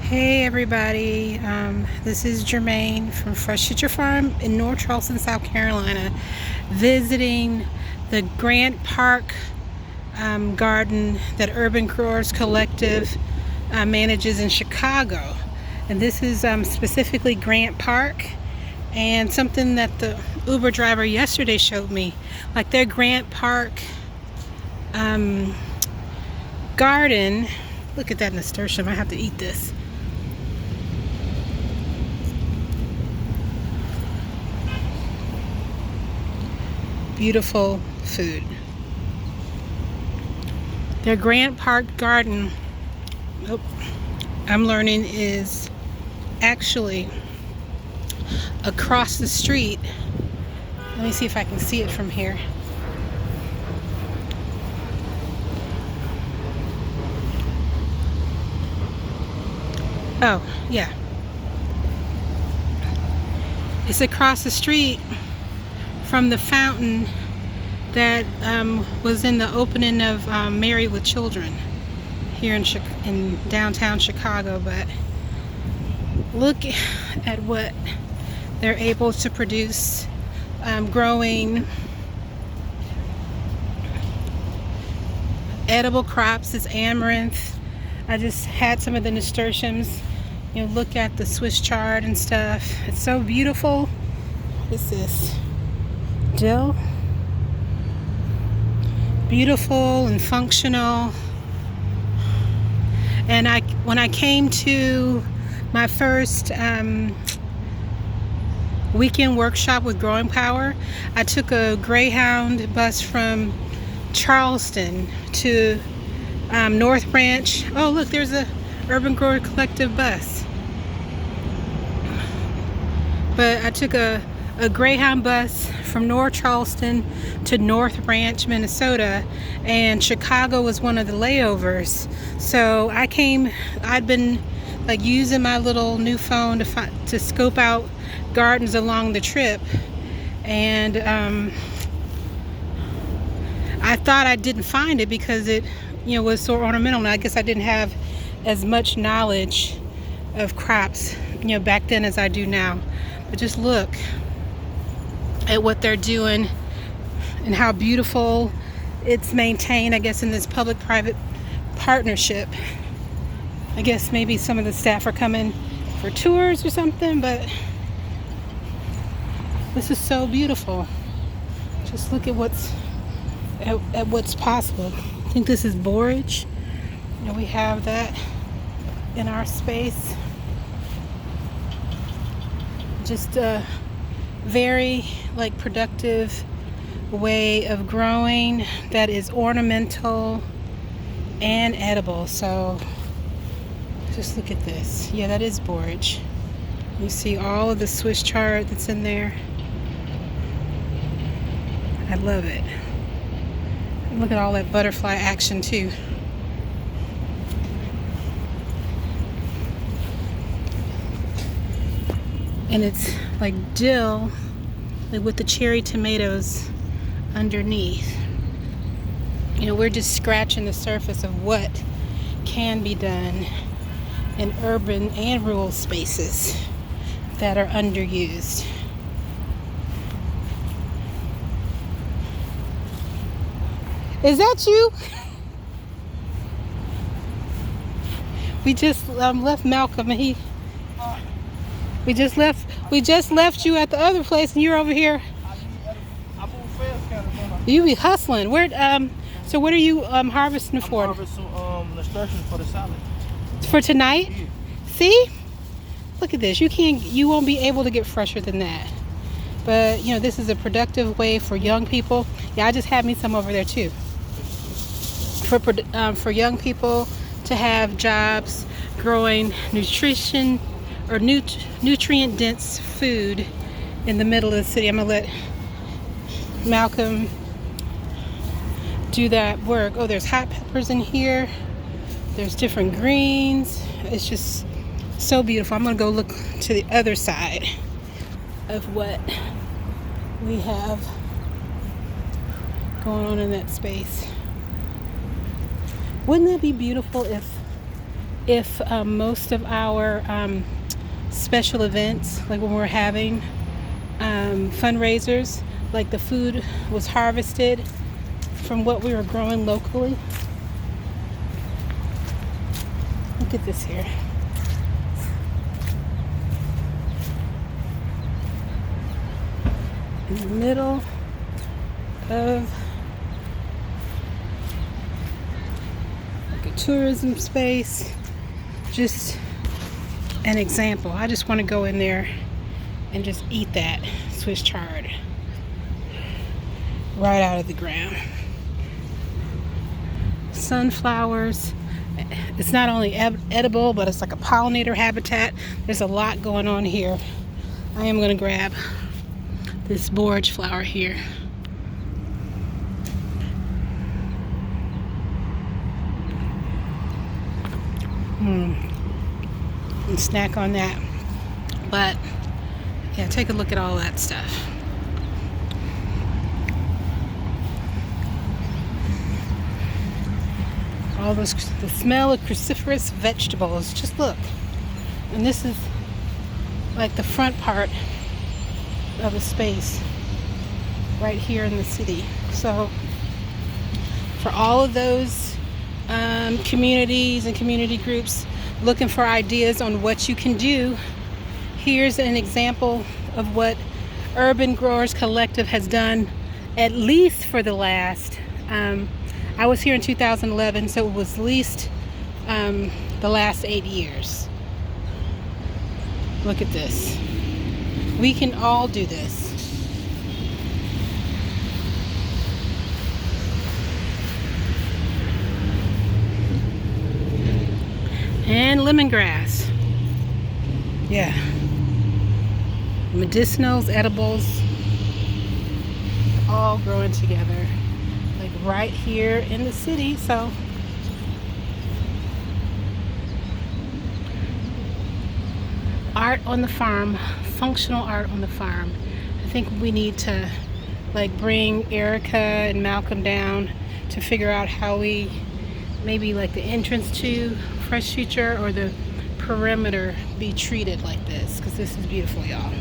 Hey everybody, this is Germaine from Fresh Future Farm in North Charleston, South Carolina, visiting the Grant Park garden that Urban Growers Collective manages in Chicago. And this is specifically Grant Park, and something that the Uber driver yesterday showed me, like their Grant Park garden. Look at that nasturtium, I have to eat this. Beautiful food. Their Grant Park garden, I'm learning, is actually across the street. Let me see if I can see it from here. Oh, yeah. It's across the street from the fountain that was in the opening of Married with Children here in downtown Chicago. But look at what they're able to produce, growing edible crops. It's amaranth. I just had some of the nasturtiums. You know, look at the Swiss chard and stuff. It's so beautiful. What is this? Dill. Beautiful and functional. And when I came to my first weekend workshop with Growing Power, I took a Greyhound bus from Charleston to North Branch. Oh look, there's a Urban Grower Collective bus. But I took a Greyhound bus from North Charleston to North Branch, Minnesota, and Chicago was one of the layovers. So I'd been like using my little new phone to scope out gardens along the trip, and I thought I didn't find it because it, was so ornamental, and I guess I didn't have as much knowledge of crops, back then as I do now. But just look at what they're doing and how beautiful it's maintained, I guess, in this public-private partnership. I guess maybe some of the staff are coming for tours or something, but this is so beautiful. Just look at what's possible. I think this is borage. We have that in our space. Just a very productive way of growing that is ornamental and edible. So just look at this. Yeah, that is borage. You see all of the Swiss chard that's in there. I love it. And look at all that butterfly action too. And it's like dill, with the cherry tomatoes underneath. We're just scratching the surface of what can be done in urban and rural spaces that are underused. Is that you? We just left Malcolm, and we just left you at the other place, and you're over here. I move fast, kind of. You be hustling. So what are you harvesting for? I'm harvesting nasturtiums for the salad. For tonight? Yeah. See? Look at this. You won't be able to get fresher than that. But this is a productive way for young people. Yeah, I just had me some over there too. For young people to have jobs growing nutrition or nutrient dense food in the middle of the city. I'm gonna let Malcolm do that work. Oh, there's hot peppers in here. There's different greens. It's just so beautiful. I'm gonna go look to the other side of what we have going on in that space. Wouldn't that be beautiful if if most of our special events, like when we're having fundraisers, like the food was harvested from what we were growing locally. Look at this here. In the middle of like a tourism space. Just an example. I just want to go in there and just eat that Swiss chard right out of the ground. Sunflowers. It's not only edible, but it's like a pollinator habitat. There's a lot going on here. I am going to grab this borage flower here. And snack on that. But yeah, take a look at all that stuff. All those, the smell of cruciferous vegetables. Just look. And this is like the front part of a space right here in the city. So for all of those communities and community groups looking for ideas on what you can do, here's an example of what Urban Growers Collective has done, at least for the last I was here in 2011, so it was at least the last 8 years. Look at this. We can all do this. And lemongrass. Yeah. Medicinals, edibles, all growing together. Like right here in the city. So art on the farm, functional art on the farm. I think we need to like bring Erica and Malcolm down to figure out how we maybe like the entrance to Fresh Future or the perimeter be treated like this, because this is beautiful, y'all.